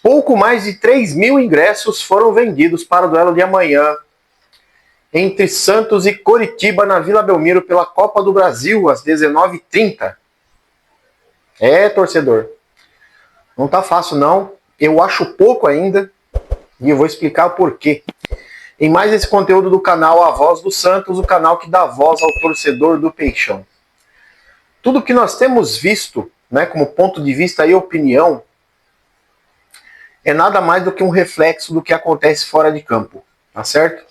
Pouco mais de 3 mil ingressos foram vendidos para o duelo de amanhã entre Santos e Coritiba na Vila Belmiro pela Copa do Brasil, às 19h30. Torcedor. Não tá fácil, não. Eu acho pouco ainda e eu vou explicar o porquê. Em mais esse conteúdo do canal A Voz do Santos, o canal que dá voz ao torcedor do Peixão. Tudo que nós temos visto, né, como ponto de vista e opinião, é nada mais do que um reflexo do que acontece fora de campo, tá certo?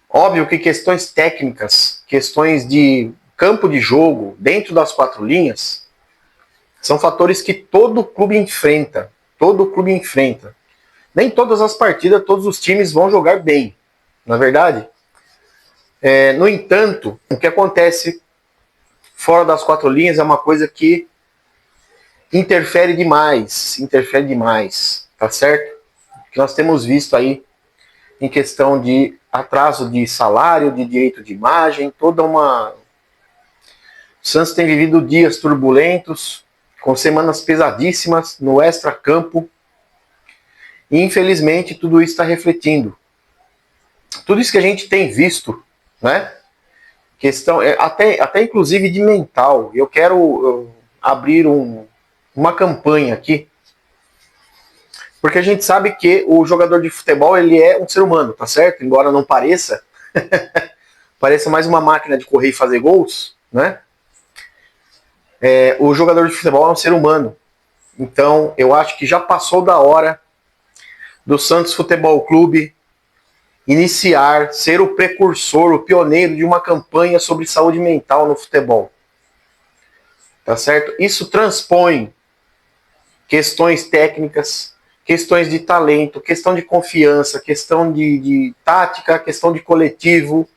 Óbvio que questões técnicas, questões de campo de jogo, dentro das quatro linhas, são fatores que todo clube enfrenta. Nem todas as partidas, todos os times vão jogar bem, na verdade. No entanto, o que acontece fora das quatro linhas é uma coisa que interfere demais, tá certo? O que nós temos visto aí em questão de atraso de salário, de direito de imagem, O Santos tem vivido dias turbulentos, com semanas pesadíssimas no extra-campo, e infelizmente tudo isso está refletindo. Tudo isso que a gente tem visto, né? Questão, até inclusive de mental. Eu quero abrir uma campanha aqui, porque a gente sabe que o jogador de futebol, ele é um ser humano, tá certo? Embora não pareça, pareça mais uma máquina de correr e fazer gols, né? O jogador de futebol é um ser humano. Então, eu acho que já passou da hora do Santos Futebol Clube ser o precursor, o pioneiro de uma campanha sobre saúde mental no futebol. Tá certo? Isso transpõe questões técnicas, questões de talento, questão de confiança, questão de tática, questão de coletivo,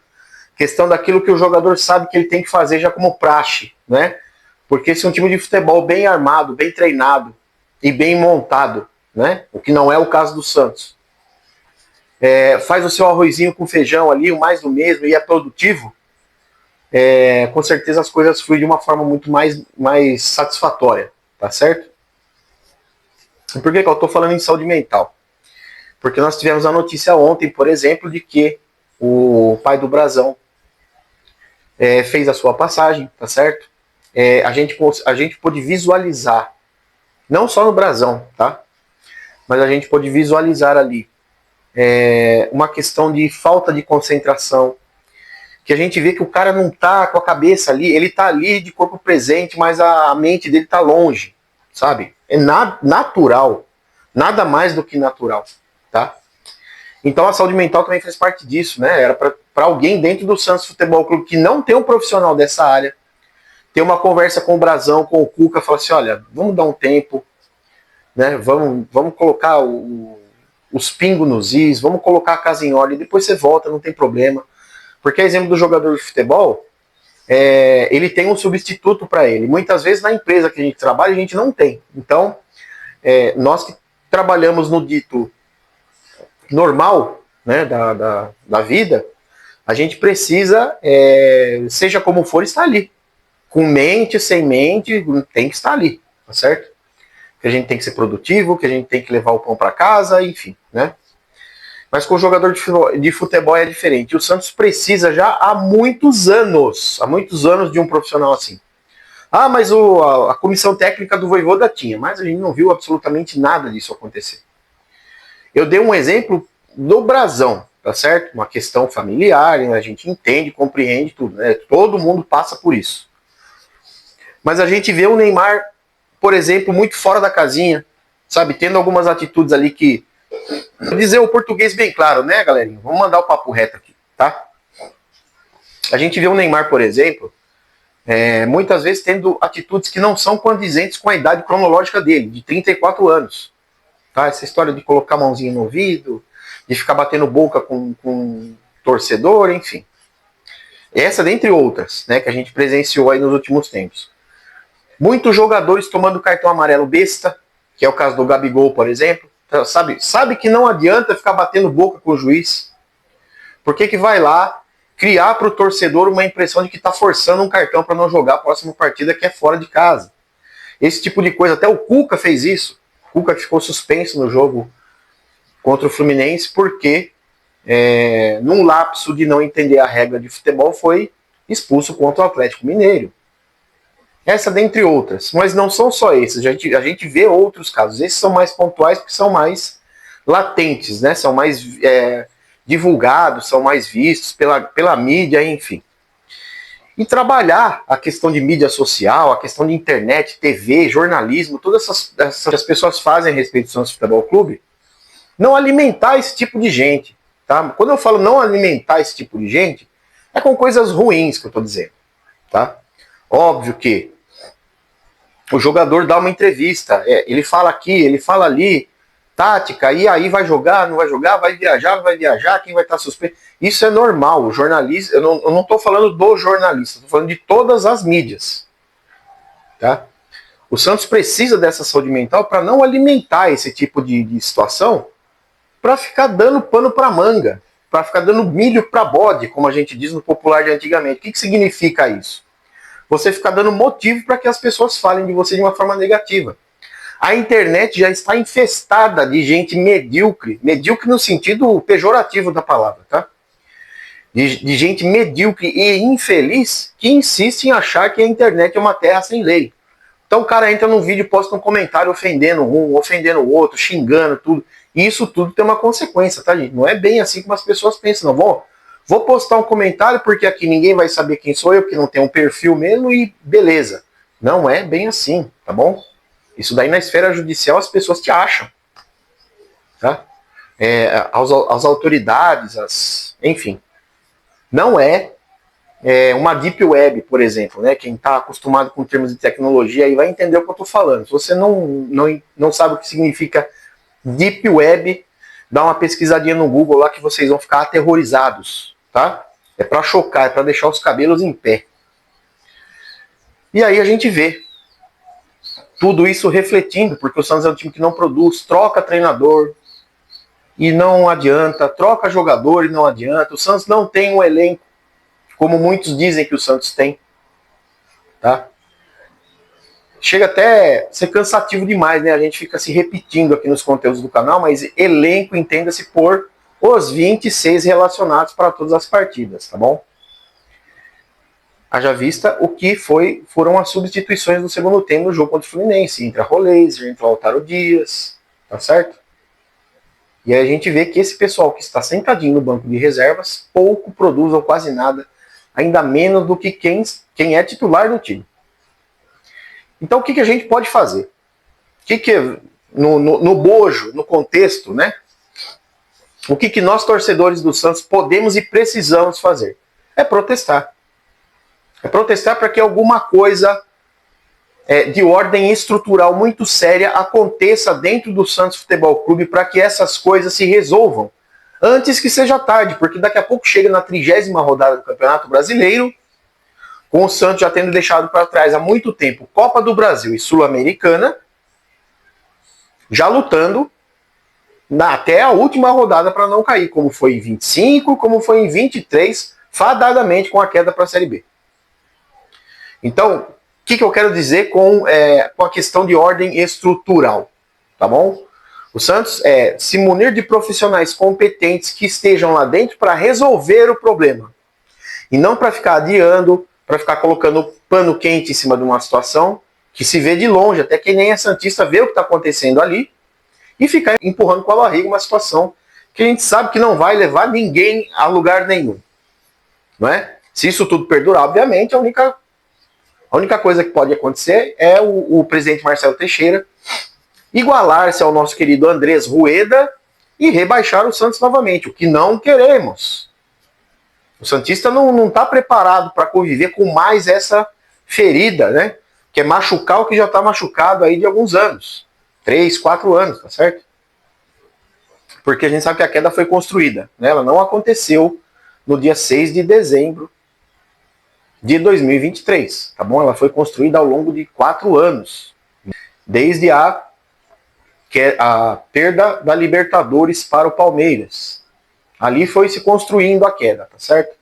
questão daquilo que o jogador sabe que ele tem que fazer já como praxe, né? Porque se um time de futebol bem armado, bem treinado e bem montado, né? O que não é o caso do Santos, faz o seu arrozinho com feijão ali, o mais do mesmo, e é produtivo, com certeza as coisas fluem de uma forma muito mais satisfatória, tá certo? E por que eu estou falando em saúde mental? Porque nós tivemos a notícia ontem, por exemplo, de que o pai do Brazão fez a sua passagem, tá certo? A gente pôde visualizar, não só no Brazão, tá? Mas a gente pôde visualizar ali uma questão de falta de concentração, que a gente vê que o cara não tá com a cabeça ali, ele tá ali de corpo presente, mas a mente dele tá longe, sabe? É natural, nada mais do que natural, tá? Então a saúde mental também faz parte disso, né? Era para alguém dentro do Santos Futebol Clube que não tem um profissional dessa área, ter uma conversa com o Brazão, com o Cuca, falar assim, olha, vamos dar um tempo, né? Vamos colocar os pingos nos is, vamos colocar a casa em ordem, depois você volta, não tem problema. Porque, exemplo do jogador de futebol, ele tem um substituto para ele. Muitas vezes na empresa que a gente trabalha, a gente não tem. Então, nós que trabalhamos no dito normal, né, da vida, a gente precisa, seja como for, estar ali. Com mente, sem mente, tem que estar ali, tá certo? Que a gente tem que ser produtivo, que a gente tem que levar o pão para casa, enfim, né? Mas com o jogador de futebol é diferente. E o Santos precisa já há muitos anos de um profissional assim. Ah, mas a comissão técnica do Vojvoda tinha, mas a gente não viu absolutamente nada disso acontecer. Eu dei um exemplo do Brazão, tá certo? Uma questão familiar, né? A gente entende, compreende tudo, né? Todo mundo passa por isso. Mas a gente vê o Neymar, por exemplo, muito fora da casinha, sabe? Tendo algumas atitudes ali que... Vou dizer o português bem claro, né, galerinha? Vamos mandar o papo reto aqui, tá? A gente vê o Neymar, por exemplo, muitas vezes tendo atitudes que não são condizentes com a idade cronológica dele, de 34 anos. Tá? Essa história de colocar a mãozinha no ouvido, de ficar batendo boca com torcedor, enfim. Essa dentre outras, né, que a gente presenciou aí nos últimos tempos. Muitos jogadores tomando cartão amarelo besta, que é o caso do Gabigol, por exemplo. Sabe que não adianta ficar batendo boca com o juiz. Por que vai lá criar para o torcedor uma impressão de que está forçando um cartão para não jogar a próxima partida que é fora de casa? Esse tipo de coisa, até o Cuca fez isso. O Cuca que ficou suspenso no jogo contra o Fluminense porque, num lapso de não entender a regra de futebol, foi expulso contra o Atlético Mineiro. Essa dentre outras, mas não são só esses, a gente vê outros casos. Esses são mais pontuais porque são mais latentes, né? São mais divulgados, são mais vistos pela mídia, enfim. E trabalhar a questão de mídia social, a questão de internet, TV, jornalismo, todas essas pessoas fazem a respeito do Santos Futebol Clube, não alimentar esse tipo de gente. Tá? Quando eu falo não alimentar esse tipo de gente, é com coisas ruins que eu estou dizendo. Tá? Óbvio que o jogador dá uma entrevista, ele fala aqui, ele fala ali, tática, e aí vai jogar, não vai jogar, vai viajar, não vai viajar, quem vai estar suspenso. Isso é normal, o jornalista, eu não estou falando do jornalista, estou falando de todas as mídias. Tá? O Santos precisa dessa saúde mental para não alimentar esse tipo de situação, para ficar dando pano para manga, para ficar dando milho para bode, como a gente diz no popular de antigamente. O que significa isso? Você ficar dando motivo para que as pessoas falem de você de uma forma negativa. A internet já está infestada de gente medíocre, medíocre no sentido pejorativo da palavra, tá? De gente medíocre e infeliz que insiste em achar que a internet é uma terra sem lei. Então o cara entra num vídeo e posta um comentário ofendendo um, ofendendo o outro, xingando tudo. E isso tudo tem uma consequência, tá, gente? Não é bem assim como as pessoas pensam, não. Vou postar um comentário porque aqui ninguém vai saber quem sou eu, que não tem um perfil mesmo e beleza. Não é bem assim, tá bom? Isso daí na esfera judicial as pessoas te acham. Tá? As autoridades, enfim. Não é uma deep web, por exemplo, né? Quem está acostumado com termos de tecnologia aí vai entender o que eu estou falando. Se você não sabe o que significa deep web, dá uma pesquisadinha no Google lá que vocês vão ficar aterrorizados, tá? É para chocar, é para deixar os cabelos em pé. E aí a gente vê tudo isso refletindo, porque o Santos é um time que não produz, troca treinador e não adianta, troca jogador e não adianta. O Santos não tem um elenco como muitos dizem que o Santos tem, tá? Chega até a ser cansativo demais, né? A gente fica se repetindo aqui nos conteúdos do canal, mas elenco entenda-se por os 26 relacionados para todas as partidas, tá bom? Haja vista o que foram as substituições do segundo tempo no jogo contra o Fluminense. Entra Roleiser, entra Lautaro Dias, tá certo? E aí a gente vê que esse pessoal que está sentadinho no banco de reservas pouco produz ou quase nada, ainda menos do que quem é titular do time. Então o que a gente pode fazer? No bojo, no contexto, né? O que nós torcedores do Santos podemos e precisamos fazer? É protestar. É protestar para que alguma coisa de ordem estrutural muito séria aconteça dentro do Santos Futebol Clube para que essas coisas se resolvam antes que seja tarde, porque daqui a pouco chega na 30ª rodada do Campeonato Brasileiro, com o Santos já tendo deixado para trás há muito tempo Copa do Brasil e Sul-Americana, já lutando até a última rodada para não cair, como foi em 25, como foi em 23, fadadamente com a queda para a Série B. Então, o que eu quero dizer com a questão de ordem estrutural, tá bom? O Santos se munir de profissionais competentes que estejam lá dentro para resolver o problema. E não para ficar adiando, para ficar colocando pano quente em cima de uma situação que se vê de longe, até que nem a Santista vê o que está acontecendo ali, e ficar empurrando com a barriga uma situação que a gente sabe que não vai levar ninguém a lugar nenhum. Não é? Se isso tudo perdurar, obviamente, a única coisa que pode acontecer é o presidente Marcelo Teixeira igualar-se ao nosso querido Andrés Rueda e rebaixar o Santos novamente, o que não queremos. O Santista não está preparado para conviver com mais essa ferida, né? Que é machucar o que já está machucado aí de alguns anos. 3, 4 anos, tá certo? Porque a gente sabe que a queda foi construída, né? Ela não aconteceu no dia 6 de dezembro de 2023, tá bom? Ela foi construída ao longo de 4 anos. Desde a perda da Libertadores para o Palmeiras. Ali foi se construindo a queda, tá certo?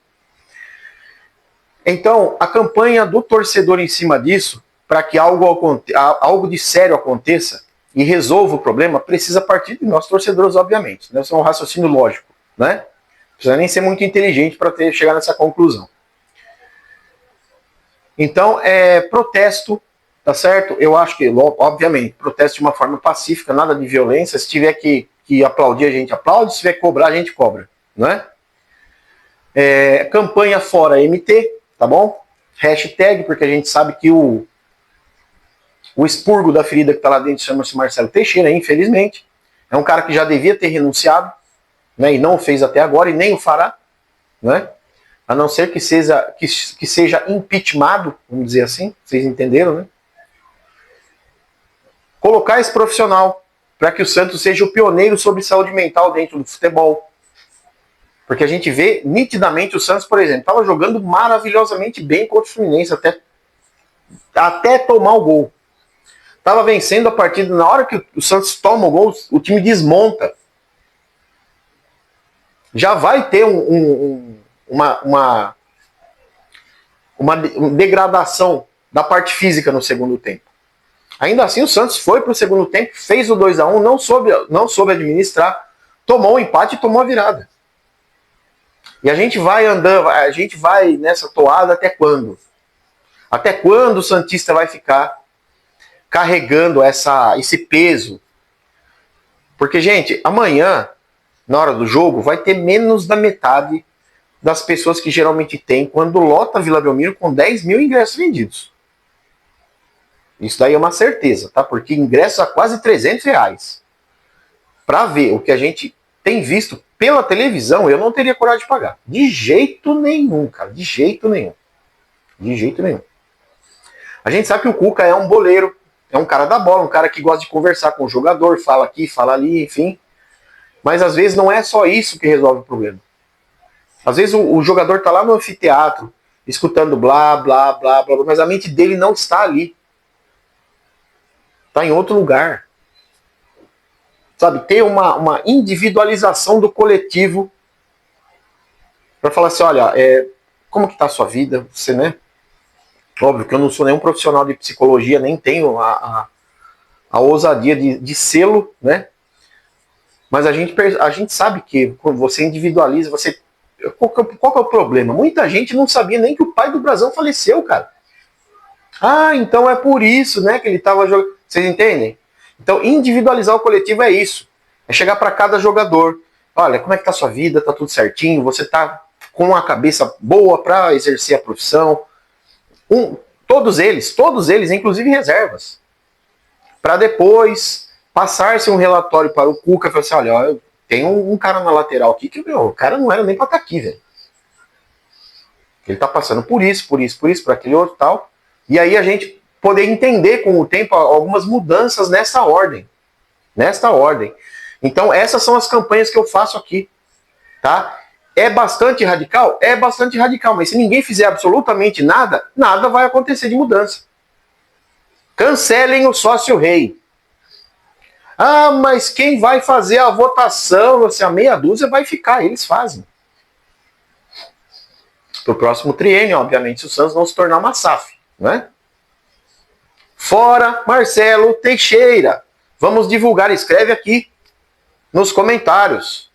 Então, a campanha do torcedor em cima disso, para que algo de sério aconteça, e resolva o problema, precisa partir de nós torcedores, obviamente. Né? Isso é um raciocínio lógico, né? Não precisa nem ser muito inteligente para chegar nessa conclusão. Então, protesto, tá certo? Eu acho que, obviamente, protesto de uma forma pacífica, nada de violência. Se tiver que aplaudir, a gente aplaude. Se tiver que cobrar, a gente cobra, né? Campanha fora MT, tá bom? Hashtag, porque a gente sabe que o expurgo da ferida que tá lá dentro chama-se Marcelo Teixeira, infelizmente. É um cara que já devia ter renunciado, né? E não o fez até agora, e nem o fará, né? A não ser que seja impeachmentado, vamos dizer assim, vocês entenderam, né? Colocar esse profissional para que o Santos seja o pioneiro sobre saúde mental dentro do futebol. Porque a gente vê nitidamente o Santos, por exemplo, estava jogando maravilhosamente bem contra o Fluminense até tomar o gol. Estava vencendo a partida, na hora que o Santos toma o gol, o time desmonta. Já vai ter uma degradação da parte física no segundo tempo. Ainda assim, o Santos foi para o segundo tempo, fez o 2-1, não soube administrar, tomou o empate e tomou a virada. E a gente vai andando, a gente vai nessa toada até quando? Até quando o Santista vai ficar carregando esse peso? Porque, gente, amanhã, na hora do jogo, vai ter menos da metade das pessoas que geralmente tem quando lota Vila Belmiro com 10 mil ingressos vendidos. Isso daí é uma certeza, tá? Porque ingresso a quase R$300. Para ver o que a gente tem visto pela televisão, eu não teria coragem de pagar. De jeito nenhum, cara. De jeito nenhum. De jeito nenhum. A gente sabe que o Cuca é um boleiro, é um cara da bola, um cara que gosta de conversar com o jogador, fala aqui, fala ali, enfim. Mas às vezes não é só isso que resolve o problema. Às vezes o jogador tá lá no anfiteatro, escutando blá, blá, blá, blá, mas a mente dele não está ali. Está em outro lugar. Sabe, ter uma individualização do coletivo para falar assim, olha, como que tá a sua vida? Você, né? Óbvio que eu não sou nenhum profissional de psicologia, nem tenho a ousadia de sê-lo, né? Mas a gente sabe que quando você individualiza, você... Qual que é o problema? Muita gente não sabia nem que o pai do Brasão faleceu, cara. Ah, então é por isso, né, que ele estava jogando. Vocês entendem? Então, individualizar o coletivo é isso. É chegar para cada jogador. Olha, como é que tá a sua vida? Tá tudo certinho? Você tá com a cabeça boa para exercer a profissão? Todos eles, inclusive reservas. Para depois passar-se um relatório para o Cuca e falar assim, olha, tem um cara na lateral aqui que, o cara não era nem para estar aqui, velho. Ele tá passando por isso, por aquele outro tal. E aí a gente poder entender com o tempo algumas mudanças nessa ordem. Nesta ordem. Então essas são as campanhas que eu faço aqui. Tá? É bastante radical? É bastante radical. Mas se ninguém fizer absolutamente nada, nada vai acontecer de mudança. Cancelem o sócio rei. Ah, mas quem vai fazer a votação? Assim, a meia dúzia vai ficar, eles fazem. Para o próximo triênio, obviamente, se o Santos não se tornar uma SAF. Né? Fora Marcelo Teixeira. Vamos divulgar, escreve aqui nos comentários.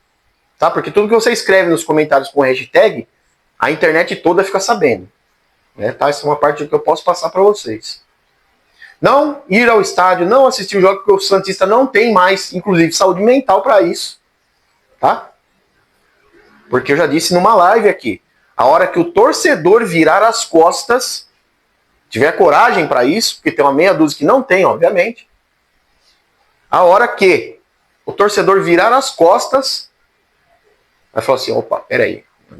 Tá? Porque tudo que você escreve nos comentários com hashtag, a internet toda fica sabendo. Né? Tá? Essa é uma parte que eu posso passar para vocês. Não ir ao estádio, não assistir o jogo, porque o Santista não tem mais, inclusive, saúde mental para isso. Tá? Porque eu já disse numa live aqui, a hora que o torcedor virar as costas, tiver coragem para isso, porque tem uma meia dúzia que não tem, obviamente, a hora que o torcedor virar as costas, vai falar assim, opa, peraí, o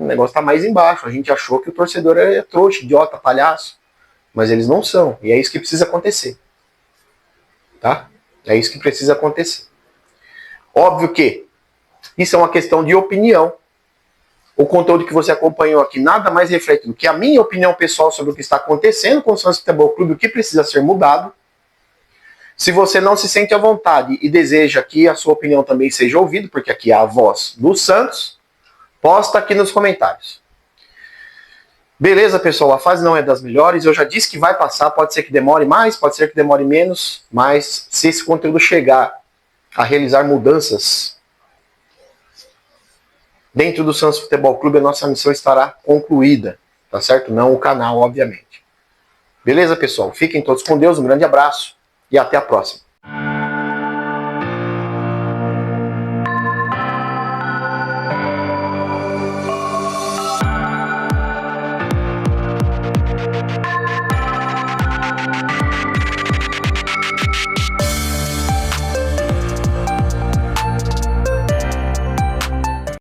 negócio tá mais embaixo, a gente achou que o torcedor é trouxa, idiota, palhaço, mas eles não são, e é isso que precisa acontecer. Tá? É isso que precisa acontecer. Óbvio que isso é uma questão de opinião. O conteúdo que você acompanhou aqui nada mais reflete do que a minha opinião pessoal sobre o que está acontecendo com o Santos Futebol Clube, o que precisa ser mudado. Se você não se sente à vontade e deseja que a sua opinião também seja ouvida, porque aqui é a voz do Santos, posta aqui nos comentários. Beleza, pessoal? A fase não é das melhores. Eu já disse que vai passar. Pode ser que demore mais, pode ser que demore menos. Mas se esse conteúdo chegar a realizar mudanças dentro do Santos Futebol Clube, a nossa missão estará concluída. Tá certo? Não o canal, obviamente. Beleza, pessoal? Fiquem todos com Deus. Um grande abraço e até a próxima.